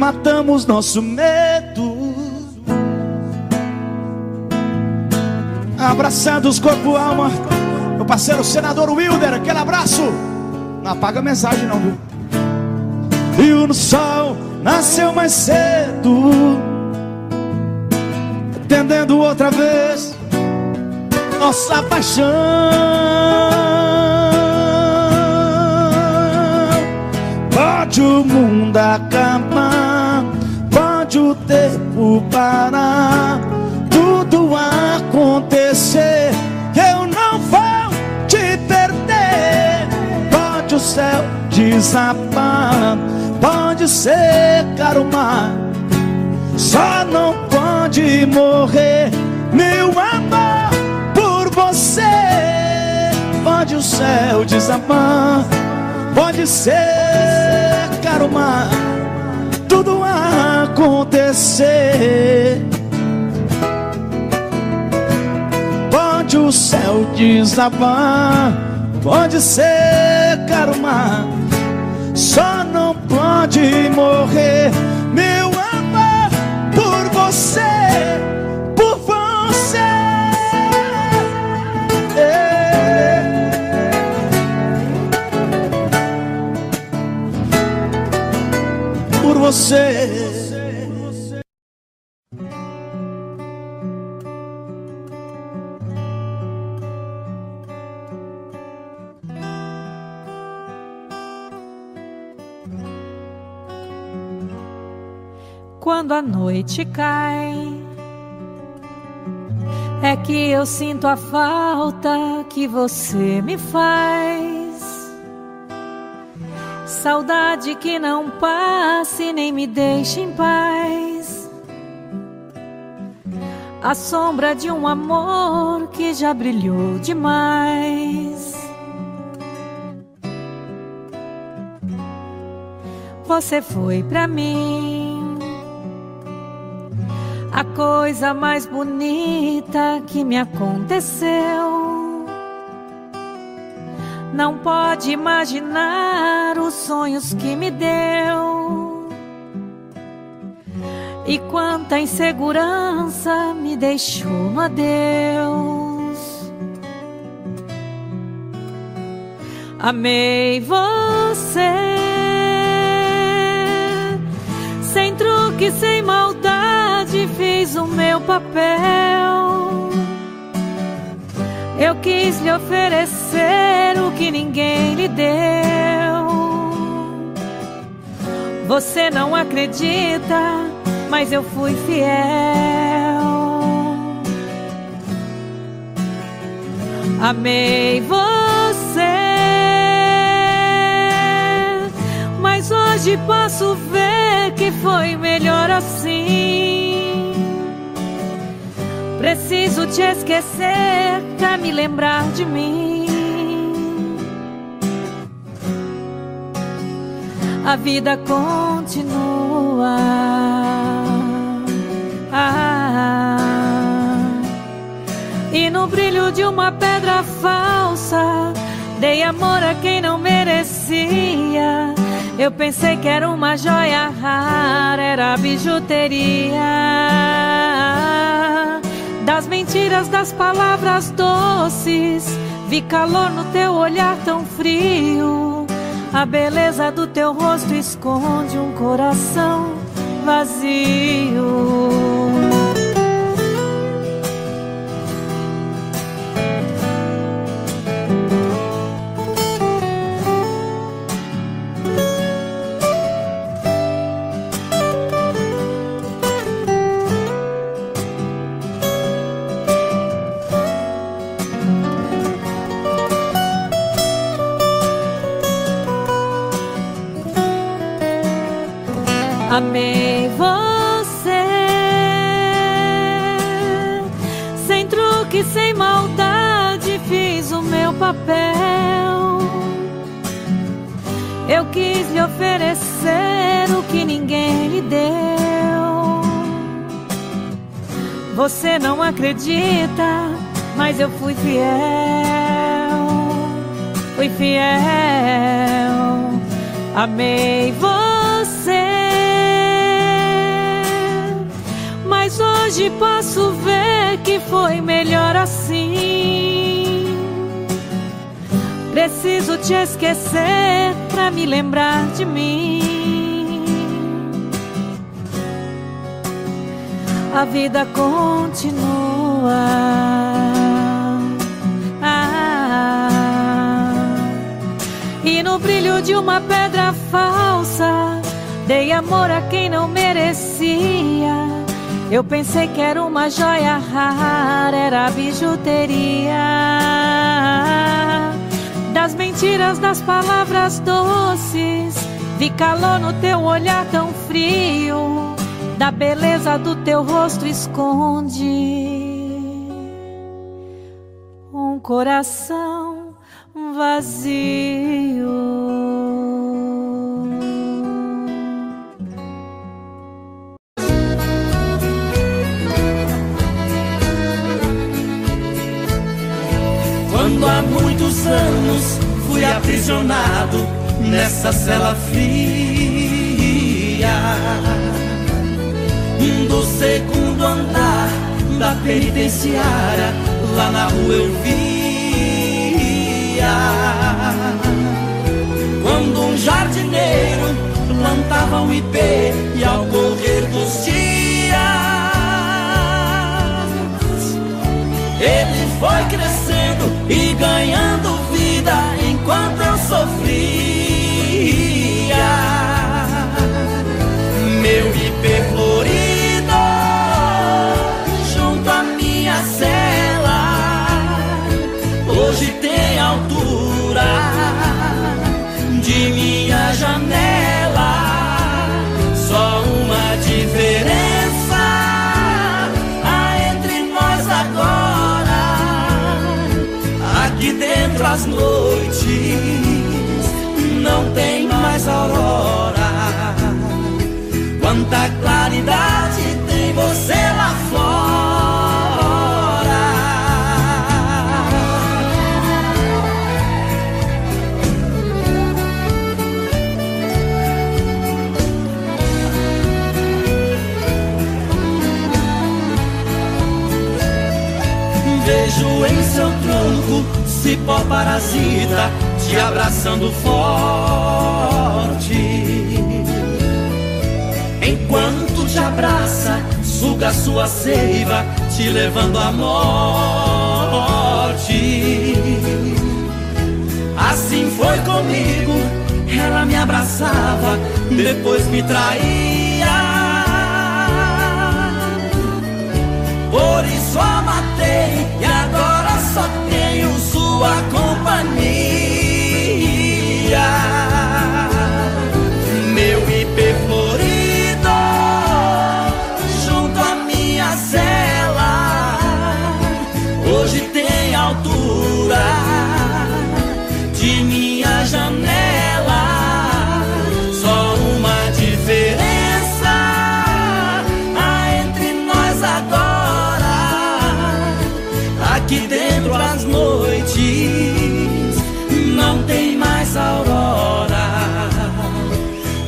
matamos nosso medo, abraçados corpo e alma. Meu parceiro senador Wilder, aquele abraço. Não apaga a mensagem não, viu? Viu no sol, nasceu mais cedo, entendendo outra vez nossa paixão. Pode o mundo acabar, pode o tempo parar, tudo acontecer, eu não vou te perder. Pode o céu desabar, pode secar o mar, só não pode morrer meu amor por você. Pode o céu desabar, pode secar o mar, tudo acontecer. Pode o céu desabar, pode secar o mar, só não pode morrer meu amor por você, por você. Por você. Quando a noite cai, é que eu sinto a falta que você me faz. Saudade que não passe nem me deixe em paz. A sombra de um amor que já brilhou demais. Você foi pra mim a coisa mais bonita que me aconteceu. Não pode imaginar os sonhos que me deu. E quanta insegurança me deixou no adeus. Amei você, sem truque, sem maldade, fiz o meu papel. Eu quis lhe oferecer o que ninguém lhe deu. Você não acredita, mas eu fui fiel. Amei você, mas hoje posso ver que foi melhor assim. Preciso te esquecer pra me lembrar de mim. A vida continua. E no brilho de uma pedra falsa, dei amor a quem não merecia. Eu pensei que era uma joia rara, era bijuteria. Das mentiras, das palavras doces, vi calor no teu olhar tão frio. A beleza do teu rosto esconde um coração vazio. Amei você, sem truque, sem maldade, fiz o meu papel. Eu quis lhe oferecer o que ninguém lhe deu. Você não acredita, mas eu fui fiel. Fui fiel. Amei você, Mas hoje posso ver que foi melhor assim. Preciso te esquecer pra me lembrar de mim. A vida continua. E no brilho de uma pedra falsa, dei amor a quem não merecia. Eu pensei que era uma joia rara, era bijuteria. Das mentiras, das palavras doces, vi calor no teu olhar tão frio. Da beleza do teu rosto esconde um coração vazio. Quando há muitos anos fui aprisionado nessa cela fria do segundo andar da penitenciária, lá na rua eu via quando um jardineiro plantava um ipê e ao correr dos dias ele foi crescendo e ganhando vida enquanto eu sofria. Meu ipê florido junto à minha cela hoje tem altura de minha janela. Só uma diferença há entre nós agora: aqui dentro as noites não tem mais aurora. Quanta claridade tem você lá fora. Vejo em seu tronco cipó parasita te abraçando forte. Enquanto te abraça, suga sua seiva, te levando à morte. Assim foi comigo, ela me abraçava, depois me traía. Por isso a matei e agora só tenho sua companhia. Meu ipê florido junto à minha cela hoje tem altura de minha janela. Só uma diferença há entre nós agora: aqui dentro as noites não tem mais aurora.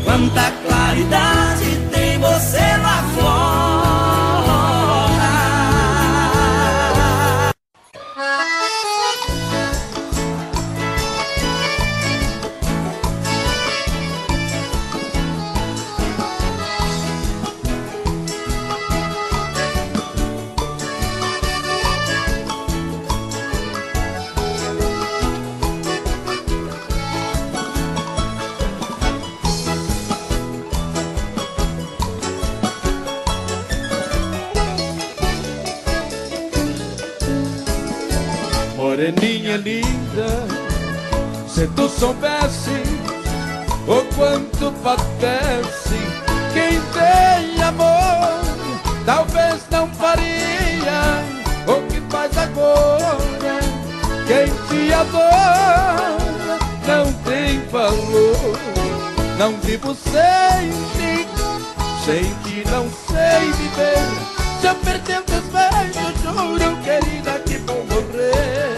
Quanta claridade tem você lá fora. Moreninha linda, se tu soubesse o quanto padece quem tem amor, talvez não faria o que faz agora. Quem te adora não tem valor. Não vivo sem ti, sem ti não sei viver. Se eu perder teus beijos, juro, querida, que vou morrer.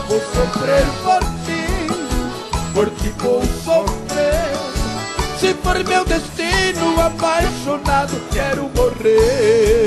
Vou sofrer por ti vou sofrer. Se for meu destino apaixonado, quero morrer morrer.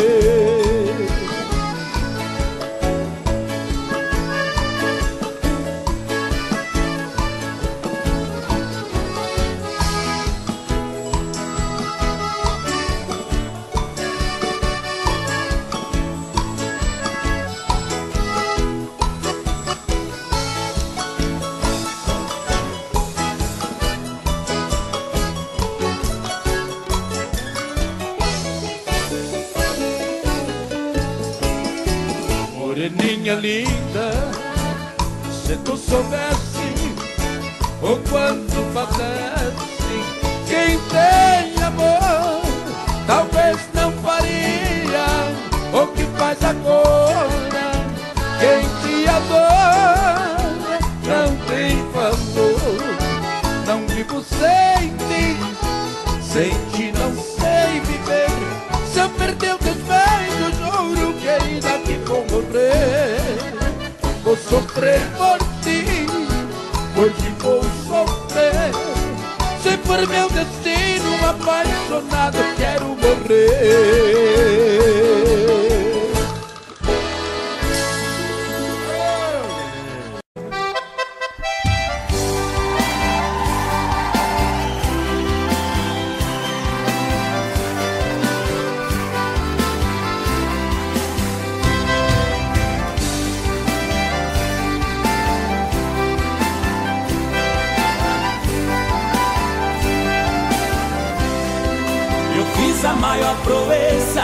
Moreninha linda, se tu soubesse o quanto padece quem tem amor, talvez não faria o que faz agora. Quem te adora não tem valor. Não vivo sem ti, sem ti não sei viver. Se eu perder o despeito, juro que ainda que vou morrer. Vou sofrer por ti, hoje vou sofrer. Se for meu destino, apaixonado, quero morrer. A maior proeza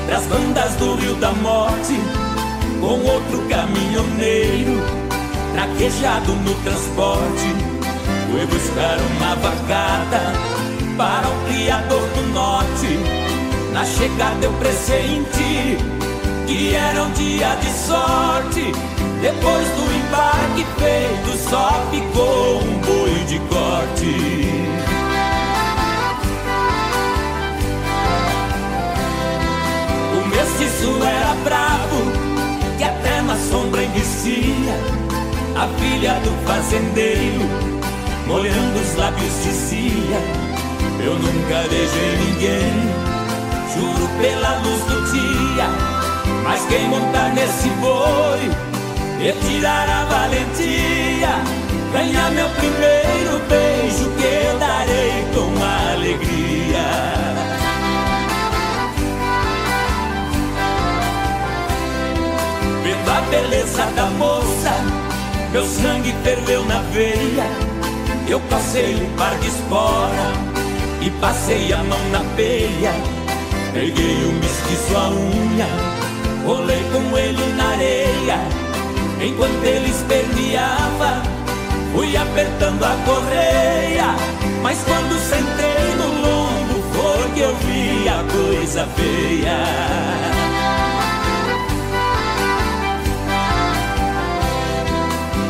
das bandas do Rio da Morte, com outro caminhoneiro traquejado no transporte. Fui buscar uma vacada para o criador do norte. Na chegada eu pressenti que era um dia de sorte. Depois do embarque feito, só ficou um boi de corte. Mestiço era bravo, que até na sombra envicia. A filha do fazendeiro, molhando os lábios, dizia: eu nunca beijei ninguém, juro pela luz do dia. Mas quem montar nesse boi e tirar a valentia, ganhar meu primeiro beijo, que eu darei com alegria. Vendo a beleza da moça, meu sangue ferveu na veia. Eu passei um par de espora e passei a mão na peia. Peguei o mestiço à unha, rolei com ele na areia. Enquanto ele esperneava, fui apertando a correia. Mas quando sentei no lombo, foi que eu vi a coisa feia.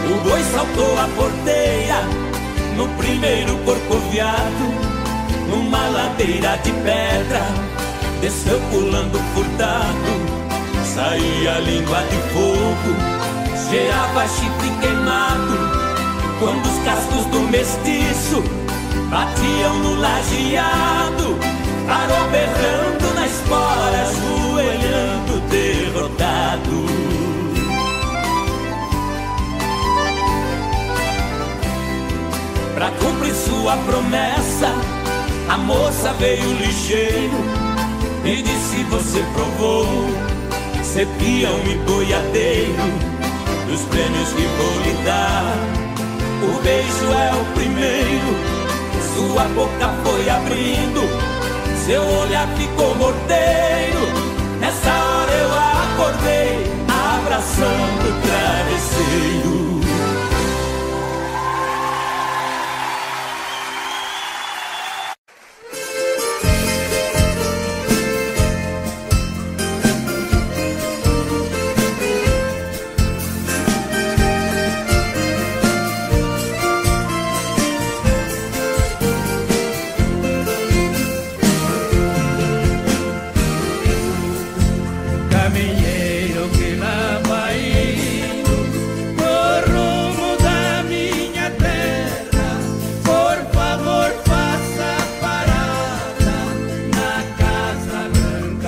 O boi saltou a porteira no primeiro corcoviado, numa ladeira de pedra, desceu pulando furtado. Saía língua de fogo, cheirava chifre queimado. Quando os cascos do mestiço batiam no lajeado, parou berrando na espora, ajoelhando derrotado. Pra cumprir sua promessa, a moça veio ligeiro e disse: você provou ser peão e boiadeiro, dos prêmios que vou lhe dar, o beijo é o primeiro. Sua boca foi abrindo, seu olhar ficou morteiro. Nessa hora eu acordei, abraçando o travesseiro. Caminheiro que lá vai no rumo da minha terra, por favor faça parada na Casa Branca